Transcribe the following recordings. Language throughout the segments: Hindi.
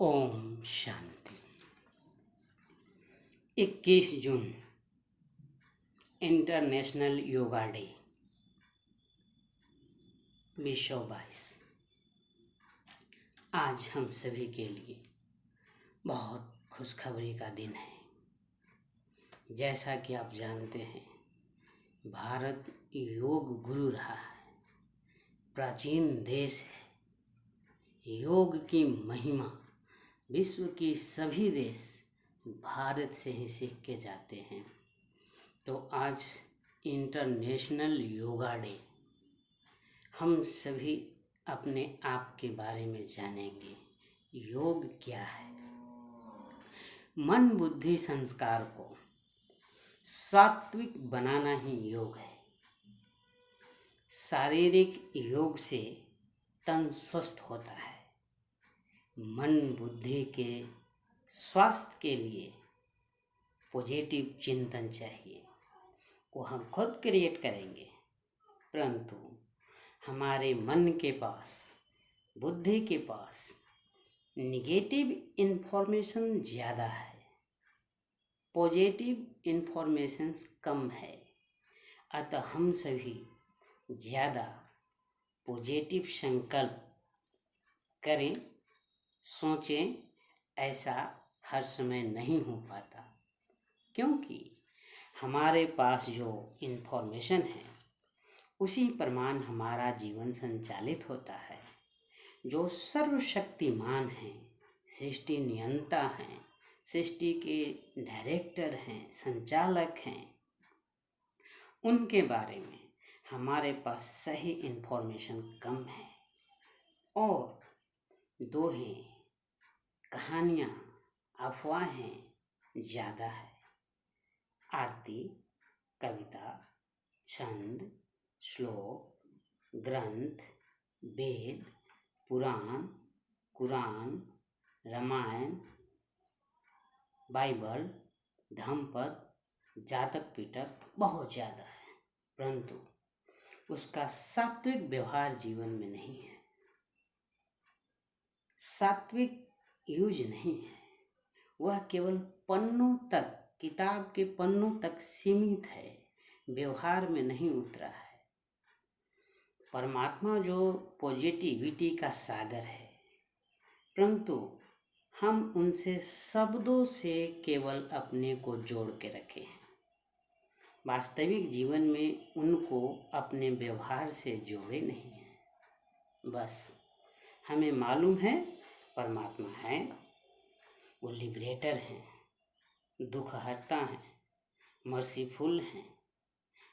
ओम शांति। 21 जून इंटरनेशनल योगा डे 2022। आज हम सभी के लिए बहुत खुशखबरी का दिन है। जैसा कि आप जानते हैं, भारत योग गुरु रहा है, प्राचीन देश है। योग की महिमा विश्व के सभी देश भारत से ही सीख के जाते हैं। तो आज इंटरनेशनल योगा डे, हम सभी अपने आप के बारे में जानेंगे। योग क्या है? मन बुद्धि संस्कार को सात्विक बनाना ही योग है। शारीरिक योग से तन स्वस्थ होता है। मन बुद्धि के स्वास्थ्य के लिए पॉजिटिव चिंतन चाहिए, वो हम खुद क्रिएट करेंगे। परंतु हमारे मन के पास, बुद्धि के पास निगेटिव इन्फॉर्मेशन ज़्यादा है, पॉजिटिव इन्फॉर्मेशन कम है। अतः हम सभी ज़्यादा पॉजिटिव संकल्प करें, सोचें। ऐसा हर समय नहीं हो पाता, क्योंकि हमारे पास जो इन्फॉर्मेशन है उसी प्रमाण हमारा जीवन संचालित होता है। जो सर्वशक्तिमान हैं, सृष्टि नियंता हैं, सृष्टि के डायरेक्टर हैं, संचालक हैं, उनके बारे में हमारे पास सही इन्फॉर्मेशन कम है। और दोहें, कहानियाँ, अफवाहें ज़्यादा है। आरती, कविता, छंद, श्लोक, ग्रंथ, वेद, पुराण, कुरान, रामायण, बाइबल, धम्मपद, जातक पिटक बहुत ज़्यादा है, परंतु उसका सात्विक व्यवहार जीवन में नहीं है। सात्विक यूज नहीं है, वह केवल पन्नों तक, किताब के पन्नों तक सीमित है, व्यवहार में नहीं उतरा है। परमात्मा जो पॉजिटिविटी का सागर है, परंतु हम उनसे शब्दों से केवल अपने को जोड़ के रखे हैं। वास्तविक जीवन में उनको अपने व्यवहार से जोड़े नहीं हैं। बस हमें मालूम है परमात्मा है, वो लिबरेटर हैं, दुख हरता हैं, मर्सीफुल हैं,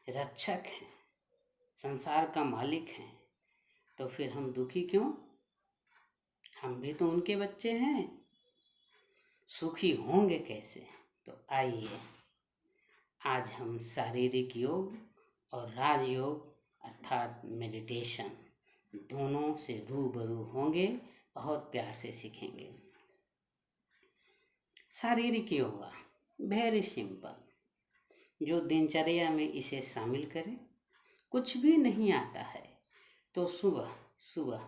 रक्षक हैं, संसार का मालिक हैं। तो फिर हम दुखी क्यों? हम भी तो उनके बच्चे हैं, सुखी होंगे कैसे? तो आइए आज हम शारीरिक योग और राजयोग अर्थात मेडिटेशन दोनों से रूबरू होंगे, बहुत प्यार से सीखेंगे। शारीरिक योगा वेरी सिंपल, जो दिनचर्या में इसे शामिल करें। कुछ भी नहीं आता है तो सुबह सुबह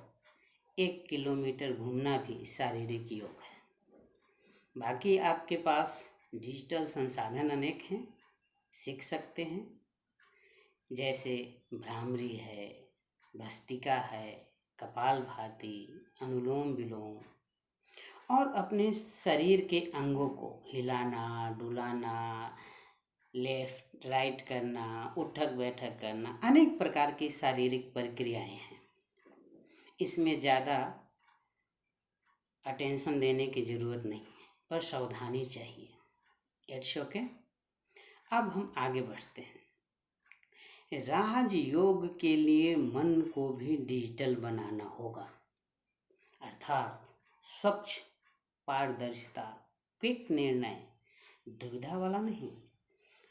1 किलोमीटर घूमना भी शारीरिक योग है। बाकी आपके पास डिजिटल संसाधन अनेक हैं, सीख सकते हैं। जैसे भ्रामरी है, भस्त्रिका है, कपालभाति, अनुलोम विलोम, और अपने शरीर के अंगों को हिलाना डुलाना, लेफ्ट राइट करना, उठक बैठक करना, अनेक प्रकार की शारीरिक प्रक्रियाएं हैं। इसमें ज़्यादा अटेंशन देने की ज़रूरत नहीं है, पर सावधानी चाहिए। It's okay. अब हम आगे बढ़ते हैं। राजयोग के लिए मन को भी डिजिटल बनाना होगा, अर्थात स्वच्छ, पारदर्शिता, क्विक निर्णय, दुविधा वाला नहीं।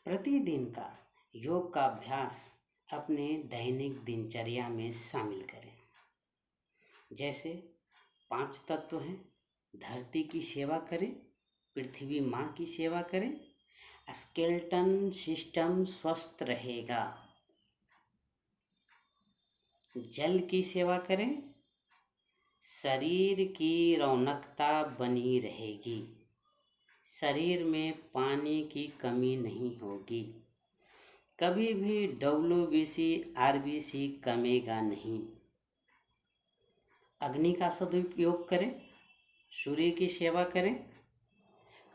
प्रतिदिन का योग का अभ्यास अपने दैनिक दिनचर्या में शामिल करें। जैसे 5 तत्व हैं, धरती की सेवा करें, पृथ्वी माँ की सेवा करें, स्केलेटन सिस्टम स्वस्थ रहेगा। जल की सेवा करें, शरीर की रौनकता बनी रहेगी। शरीर में पानी की कमी नहीं होगी। कभी भी WBC RBC कमेगा नहीं। अग्नि का सदुपयोग करें, सूर्य की सेवा करें,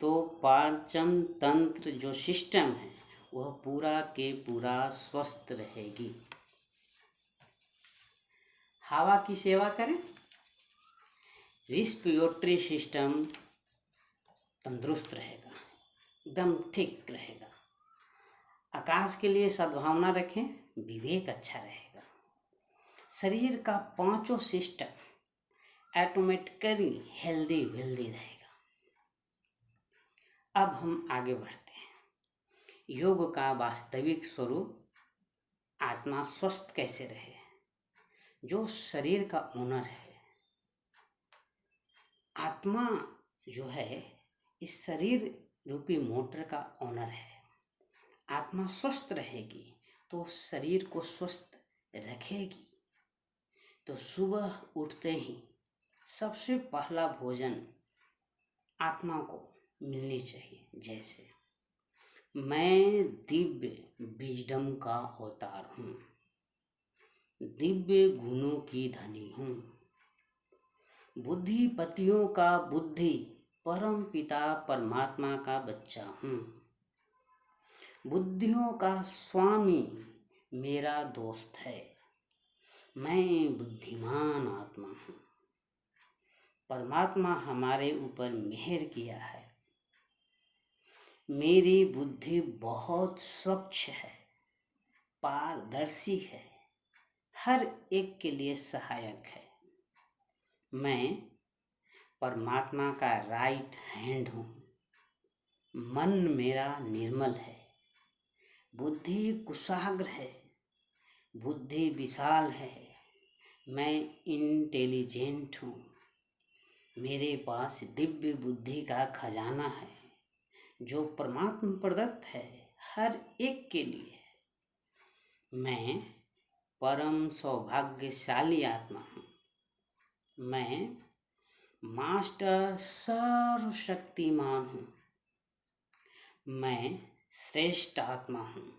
तो पाचन तंत्र जो सिस्टम है वह पूरा के पूरा स्वस्थ रहेगी। हवा की सेवा करें, रिस्पिरेटरी सिस्टम तंदुरुस्त रहेगा, एकदम ठीक रहेगा। आकाश के लिए सद्भावना रखें, विवेक अच्छा रहेगा। शरीर का पांचों सिस्टम ऑटोमेटिकली हेल्दी वेल्दी रहेगा। अब हम आगे बढ़ते हैं। योग का वास्तविक स्वरूप, आत्मा स्वस्थ कैसे रहे। जो शरीर का ओनर है, आत्मा जो है इस शरीर रूपी मोटर का ओनर है। आत्मा स्वस्थ रहेगी तो शरीर को स्वस्थ रखेगी। तो सुबह उठते ही सबसे पहला भोजन आत्मा को मिलनी चाहिए। जैसे मैं दिव्य विजडम का अवतार हूँ, दिव्य गुणों की धनी हूँ, बुद्धिपतियों का बुद्धि, परम पिता परमात्मा का बच्चा हूँ, बुद्धियों का स्वामी मेरा दोस्त है, मैं बुद्धिमान आत्मा हूँ। परमात्मा हमारे ऊपर मेहर किया है। मेरी बुद्धि बहुत स्वच्छ है, पारदर्शी है, हर एक के लिए सहायक है। मैं परमात्मा का राइट हैंड हूँ। मन मेरा निर्मल है, बुद्धि कुशाग्र है, बुद्धि विशाल है, मैं इंटेलिजेंट हूँ। मेरे पास दिव्य बुद्धि का खजाना है जो परमात्मा प्रदत्त है, हर एक के लिए। मैं परम सौभाग्यशाली आत्मा हूँ। मैं मास्टर सर्वशक्तिमान हूँ। मैं श्रेष्ठ आत्मा हूँ।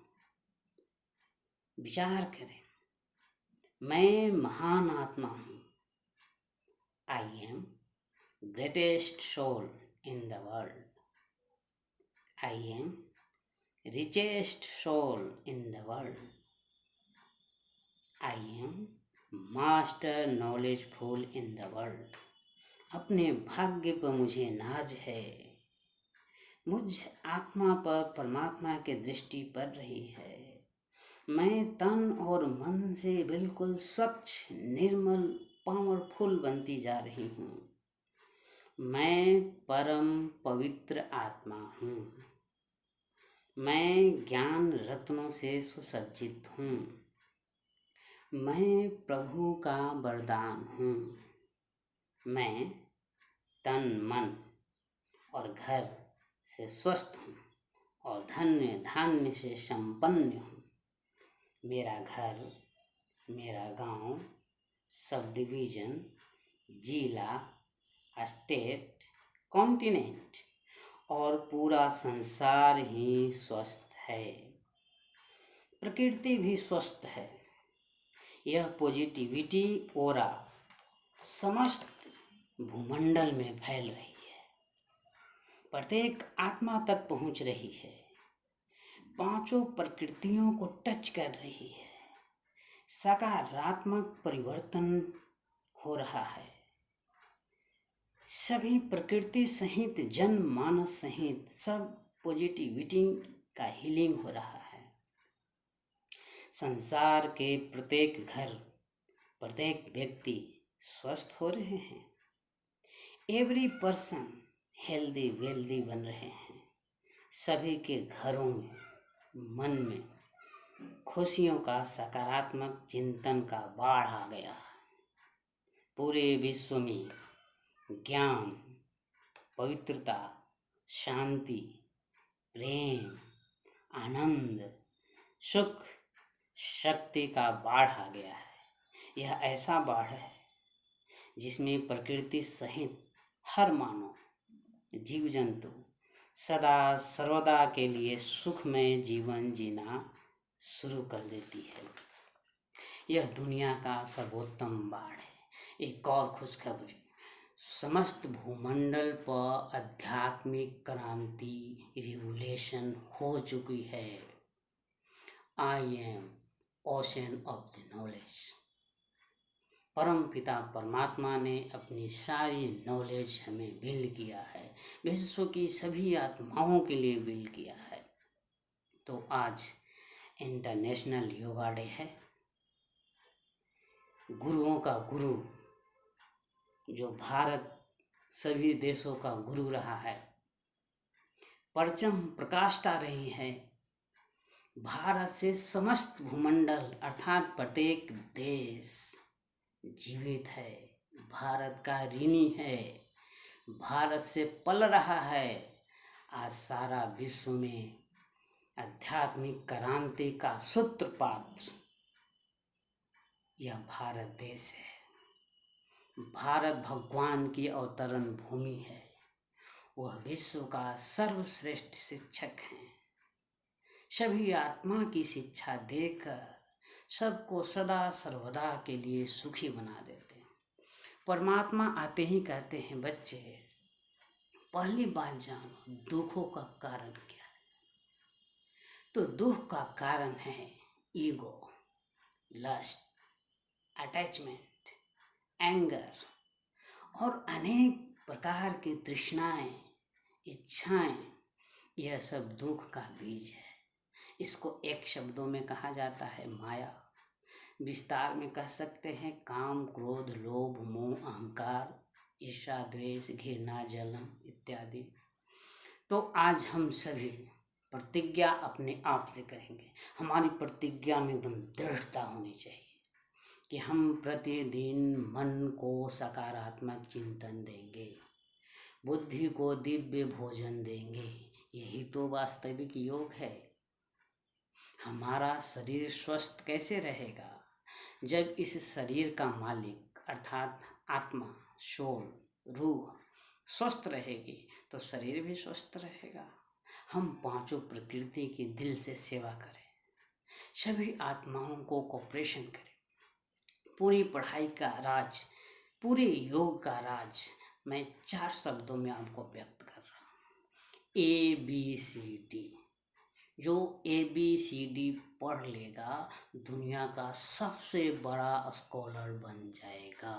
विचार करें, मैं महान आत्मा हूँ। I am greatest soul in the world. I am richest soul in the world. I am master knowledgeful in the world. अपने भाग्य पर मुझे नाज है। मुझ आत्मा पर परमात्मा की दृष्टि पड़ रही है। मैं तन और मन से बिल्कुल स्वच्छ, निर्मल, पावरफुल बनती जा रही हूँ। मैं परम पवित्र आत्मा हूँ। मैं ज्ञान रत्नों से सुसज्जित हूँ। मैं प्रभु का वरदान हूँ। मैं तन, मन और घर से स्वस्थ हूँ और धन्य धान्य से संपन्न हूँ। मेरा घर, मेरा गांव, सब डिवीज़न, जिला, स्टेट, कॉन्टिनेंट और पूरा संसार ही स्वस्थ है। प्रकृति भी स्वस्थ है। यह पॉजिटिविटी ओरा समस्त भूमंडल में फैल रही है, प्रत्येक आत्मा तक पहुंच रही है, पांचों प्रकृतियों को टच कर रही है। सकारात्मक परिवर्तन हो रहा है। सभी प्रकृति सहित, जन मानस सहित सब पॉजिटिविटी का हीलिंग हो रहा है। संसार के प्रत्येक घर, प्रत्येक व्यक्ति स्वस्थ हो रहे हैं। एवरी पर्सन हेल्दी वेल्दी बन रहे हैं। सभी के घरों में, मन में खुशियों का सकारात्मक चिंतन का बाढ़ आ गया। पूरे विश्व में ज्ञान, पवित्रता, शांति, प्रेम, आनंद, सुख, शक्ति का बाढ़ आ गया है। यह ऐसा बाढ़ है जिसमें प्रकृति सहित हर मानव जीव जंतु सदा सर्वदा के लिए सुखमय जीवन जीना शुरू कर देती है। यह दुनिया का सर्वोत्तम बाढ़ है। एक और खुशखबरी, समस्त भूमंडल पर आध्यात्मिक क्रांति रिवोल्यूशन हो चुकी है। I am ocean of the knowledge. परम पिता परमात्मा ने अपनी सारी नॉलेज हमें बिल किया है, विश्व की सभी आत्माओं के लिए बिल किया है। तो आज इंटरनेशनल योगा डे है। गुरुओं का गुरु, जो भारत सभी देशों का गुरु रहा है, परचम प्रकाशता रही है। भारत से समस्त भूमंडल अर्थात प्रत्येक देश जीवित है, भारत का ऋणी है, भारत से पल रहा है। आज सारा विश्व में आध्यात्मिक क्रांति का सूत्रपात यह भारत देश है। भारत भगवान की अवतरण भूमि है। वह विश्व का सर्वश्रेष्ठ शिक्षक हैं। सभी आत्मा की शिक्षा देकर सबको सदा सर्वदा के लिए सुखी बना देते हैं। परमात्मा आते ही कहते हैं, बच्चे पहली बात जानो दुखों का कारण क्या है। तो दुख का कारण है ईगो, लस्ट, अटैचमेंट, एंगर और अनेक प्रकार की तृष्णाएं, इच्छाएं। यह सब दुख का बीज है। इसको एक शब्दों में कहा जाता है माया। विस्तार में कह सकते हैं काम, क्रोध, लोभ, मोह, अहंकार, ईर्ष्या, द्वेष, घृणा, जलन इत्यादि। तो आज हम सभी प्रतिज्ञा अपने आप से करेंगे। हमारी प्रतिज्ञा में एकदम दृढ़ता होनी चाहिए कि हम प्रतिदिन मन को सकारात्मक चिंतन देंगे, बुद्धि को दिव्य भोजन देंगे। यही तो वास्तविक योग है। हमारा शरीर स्वस्थ कैसे रहेगा? जब इस शरीर का मालिक अर्थात आत्मा, सोल, रूह स्वस्थ रहेगी तो शरीर भी स्वस्थ रहेगा। हम पांचों प्रकृति की दिल से सेवा करें, सभी आत्माओं को कोऑपरेशन करें। पूरी पढ़ाई का राज, पूरे योग का राज मैं 4 शब्दों में आपको व्यक्त कर रहा हूँ। ABCD। जो ABCD पढ़ लेगा दुनिया का सबसे बड़ा स्कॉलर बन जाएगा।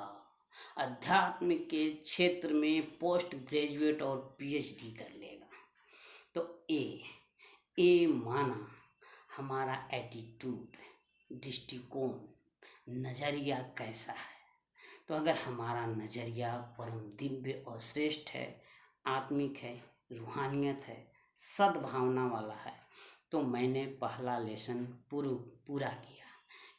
अध्यात्म के क्षेत्र में पोस्ट ग्रेजुएट और PhD कर लेगा। तो ए माना हमारा एटीट्यूड, दृष्टिकोण, नज़रिया कैसा है। तो अगर हमारा नज़रिया परम दिव्य और श्रेष्ठ है, आत्मिक है, रूहानियत है, सद्भावना वाला है, तो मैंने पहला लेसन पूरा किया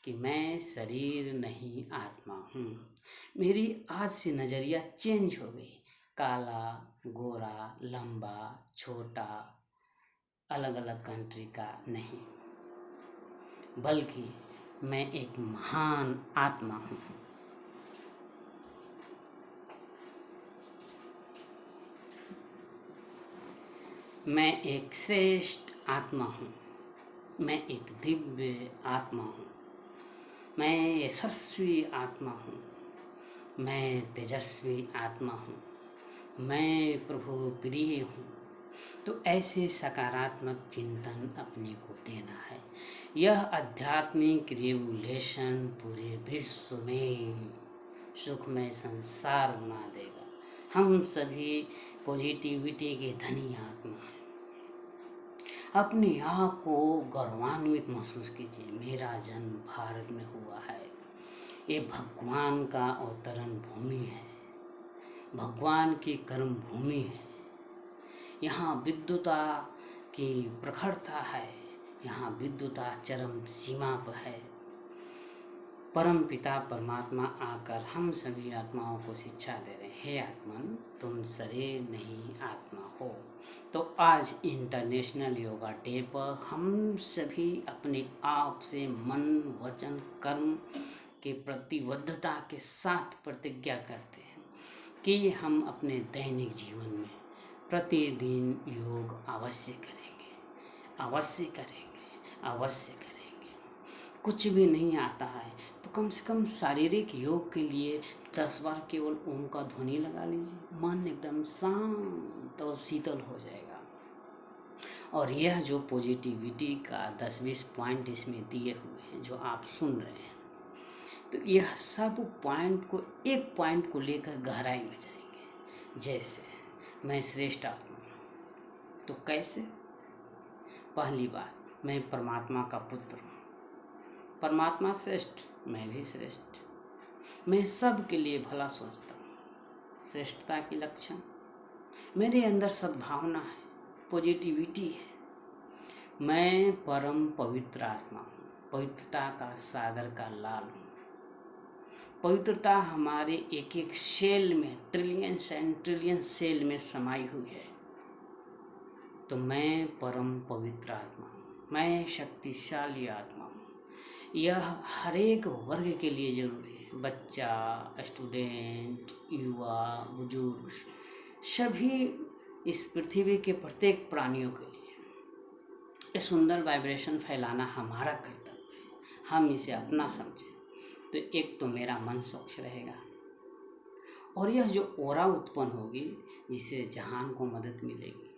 कि मैं शरीर नहीं आत्मा हूँ। मेरी आज से नज़रिया चेंज हो गई। काला, गोरा, लंबा, छोटा, अलग अलग कंट्री का नहीं, बल्कि मैं एक महान आत्मा हूँ। मैं एक श्रेष्ठ आत्मा हूँ। मैं एक दिव्य आत्मा हूँ। मैं यशस्वी आत्मा हूँ। मैं तेजस्वी आत्मा हूँ। मैं प्रभु प्रिय हूँ। तो ऐसे सकारात्मक चिंतन अपने को देना है। यह आध्यात्मिक रिवोल्यूशन पूरे विश्व में सुखमय संसार बना देगा। हम सभी पॉजिटिविटी के धनी आत्मा हैं। अपने आप को गौरवान्वित महसूस कीजिए। मेरा जन्म भारत में हुआ है। ये भगवान का अवतरण भूमि है, भगवान की कर्म भूमि है। यहाँ विद्युता की प्रखरता है, यहाँ विद्युता चरम सीमा पर है। परम पिता परमात्मा आकर हम सभी आत्माओं को शिक्षा दे रहे हैं, हे आत्मन तुम शरीर नहीं आत्मा हो। तो आज इंटरनेशनल योगा डे पर हम सभी अपने आप से मन, वचन, कर्म के प्रतिबद्धता के साथ प्रतिज्ञा करते हैं कि हम अपने दैनिक जीवन में प्रतिदिन योग अवश्य करेंगे, अवश्य करेंगे, अवश्य करेंगे। कुछ भी नहीं आता है तो कम से कम शारीरिक योग के लिए 10 बार केवल ओम का ध्वनि लगा लीजिए, मन एकदम शांत और शीतल हो जाएगा। और यह जो पॉजिटिविटी का 10-20 पॉइंट इसमें दिए हुए हैं जो आप सुन रहे हैं, तो यह सब पॉइंट को एक पॉइंट को लेकर गहराई में जाएंगे। जैसे मैं श्रेष्ठ आत्मा हूँ, तो कैसे? पहली बात, मैं परमात्मा का पुत्र हूँ, परमात्मा श्रेष्ठ, मैं भी श्रेष्ठ, मैं सब के लिए भला सोचता हूँ, श्रेष्ठता की लक्षण। मेरे अंदर सद्भावना है, पॉजिटिविटी है, मैं परम पवित्र आत्मा हूँ, पवित्रता का सागर का लाल हूँ। पवित्रता हमारे एक एक सेल में, ट्रिलियंस एंड ट्रिलियन सेल में समाई हुई है। तो मैं परम पवित्र आत्मा हूँ, मैं शक्तिशाली आत्मा हूँ। यह हर एक वर्ग के लिए जरूरी है, बच्चा, स्टूडेंट, युवा, बुजुर्ग, सभी इस पृथ्वी के प्रत्येक प्राणियों के लिए ये सुंदर वाइब्रेशन फैलाना हमारा कर्तव्य है। हम इसे अपना समझें तो एक तो मेरा मन स्वच्छ रहेगा और यह जो ओरा उत्पन्न होगी जिससे जहान को मदद मिलेगी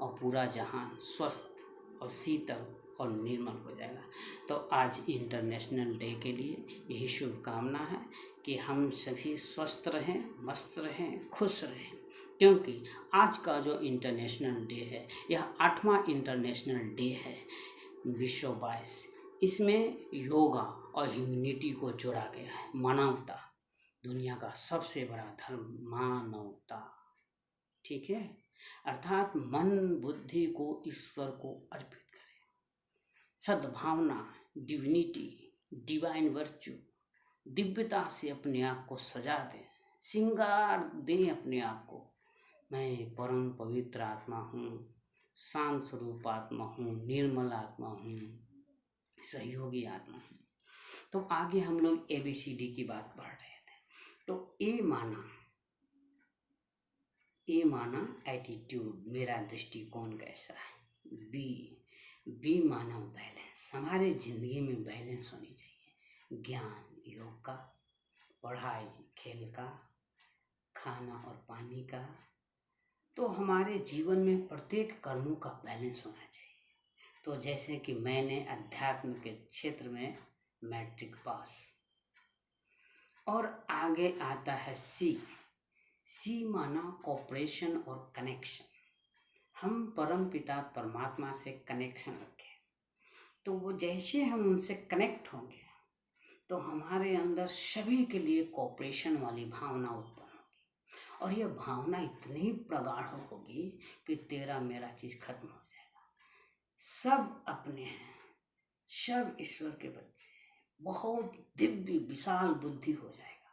और पूरा जहान स्वस्थ और शीतल और निर्मल हो जाएगा। तो आज इंटरनेशनल डे के लिए यही शुभकामना है कि हम सभी स्वस्थ रहें, मस्त रहें, खुश रहें, क्योंकि आज का जो इंटरनेशनल डे है यह 8वां इंटरनेशनल डे है विश्व 22। इसमें योगा और ह्यूमैनिटी को जोड़ा गया है। मानवता, दुनिया का सबसे बड़ा धर्म मानवता, ठीक है, अर्थात मन बुद्धि को ईश्वर को अर्पित करें, सद्भावना, डिविनिटी, डिवाइन वर्च्यू, दिव्यता से अपने आप को सजा दें, श्रृंगार दें अपने आप को। मैं परम पवित्र आत्मा हूँ, शांत स्वरूप आत्मा हूँ, निर्मल आत्मा हूँ, सहयोगी आत्मा हूँ। तो आगे हम लोग ABCD की बात पढ़ रहे थे। तो ए माना एटीट्यूड, मेरा दृष्टिकोण कैसा है। बी माना बैलेंस, हमारे जिंदगी में बैलेंस होनी चाहिए, ज्ञान योग का, पढ़ाई खेल का, खाना और पानी का। तो हमारे जीवन में प्रत्येक कर्मों का बैलेंस होना चाहिए। तो जैसे कि मैंने अध्यात्म के क्षेत्र में मैट्रिक पास, और आगे आता है सी माना कॉपरेशन और कनेक्शन। हम परम पिता परमात्मा से कनेक्शन रखें, तो वो जैसे हम उनसे कनेक्ट होंगे तो हमारे अंदर सभी के लिए कॉपरेशन वाली भावना उत्पन्न होगी, और यह भावना इतनी प्रगाढ़ होगी कि तेरा मेरा चीज खत्म हो जाएगा। सब अपने हैं, सब ईश्वर के बच्चे हैं, बहुत दिव्य विशाल बुद्धि हो जाएगा।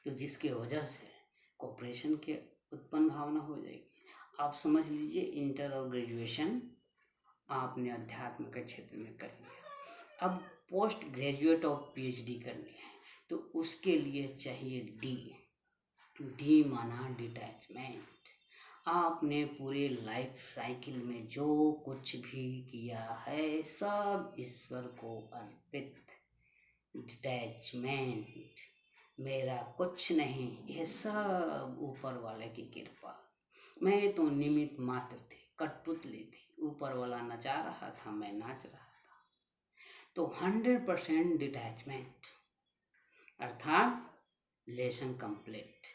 तो जिसके वजह से कॉपरेशन के उत्पन्न भावना हो जाएगी। आप समझ लीजिए इंटर और ग्रेजुएशन आपने अध्यात्म के क्षेत्र में कर लिया, अब पोस्ट ग्रेजुएट और PhD करनी है, तो उसके लिए चाहिए डी माना डिटैचमेंट। आपने पूरे लाइफ साइकिल में जो कुछ भी किया है सब ईश्वर को अर्पित, डिटैचमेंट, मेरा कुछ नहीं, यह सब ऊपर वाले की कृपा, मैं तो निमित्त मात्र थी, कठपुतली थी, ऊपर वाला नचा रहा था, मैं नाच रहा था। तो 100% डिटैचमेंट, अर्थात लेसन कंप्लीट,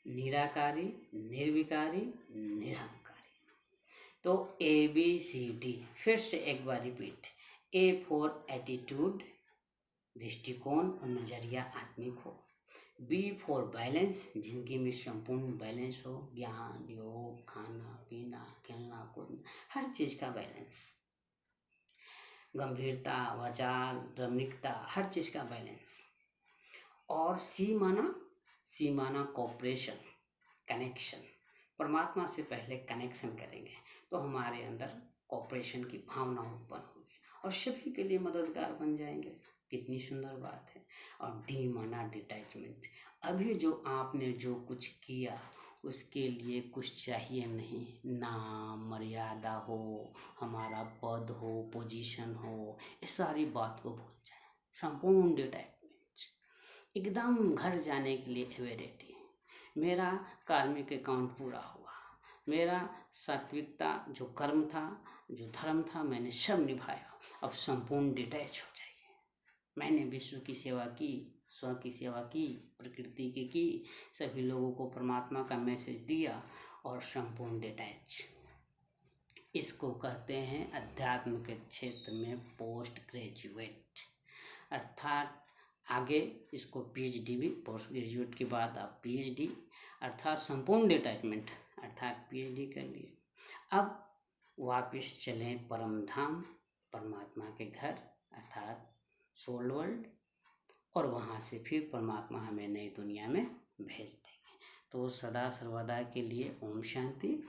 निराकारी, निर्विकारी, निरहंकारी। तो ABCD फिर से एक बार रिपीट। A फॉर एटीट्यूड, दृष्टिकोण और नजरिया आत्मिक हो। B फॉर बैलेंस, जिंदगी में संपूर्ण बैलेंस हो, ज्ञान योग, खाना पीना, खेलना कूदना, हर चीज का बैलेंस, गंभीरता, वाचाल, रमणीकता, हर चीज का बैलेंस। और सी माना कॉपरेशन, कनेक्शन, परमात्मा से पहले कनेक्शन करेंगे तो हमारे अंदर कॉपरेशन की भावना उत्पन्न होगी और सभी के लिए मददगार बन जाएंगे। कितनी सुंदर बात है। और डी माना डिटैचमेंट। अभी जो आपने जो कुछ किया उसके लिए कुछ चाहिए नहीं, नाम मर्यादा हो, हमारा पद हो, पोजीशन हो, इस सारी बात को भूल जाए। संपूर्ण डिटैचमेंट, एकदम घर जाने के लिए अवेलेबिलिटी। मेरा कार्मिक अकाउंट पूरा हुआ, मेरा सात्विकता जो कर्म था, जो धर्म था, मैंने सब निभाया, अब संपूर्ण डिटैच हो जाइए। मैंने विश्व की सेवा की, स्व की सेवा की, प्रकृति की, सभी लोगों को परमात्मा का मैसेज दिया और संपूर्ण डिटैच। इसको कहते हैं अध्यात्म के क्षेत्र में पोस्ट ग्रेजुएट, अर्थात आगे इसको पीएचडी भी, पोस्ट ग्रेजुएट के बाद आप पीएचडी अर्थात संपूर्ण डिटैचमेंट अर्थात पीएचडी कर लिए। अब वापस चलें परम धाम, परमात्मा के घर अर्थात सोल वर्ल्ड, और वहाँ से फिर परमात्मा हमें नई दुनिया में भेज देंगे। तो सदा सर्वदा के लिए ओम शांति।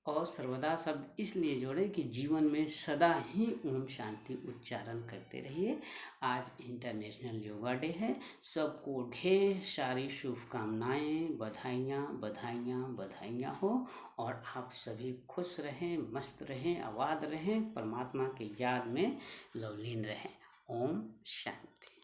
और सर्वदा शब्द इसलिए जोड़े कि जीवन में सदा ही ओम शांति उच्चारण करते रहिए। आज इंटरनेशनल योगा डे है, सबको ढेर सारी शुभकामनाएं, बधाइयाँ बधाइयाँ बधाइयाँ हो, और आप सभी खुश रहें, मस्त रहें, आबाद रहें, परमात्मा की याद में लवलीन रहें। ओम शांति।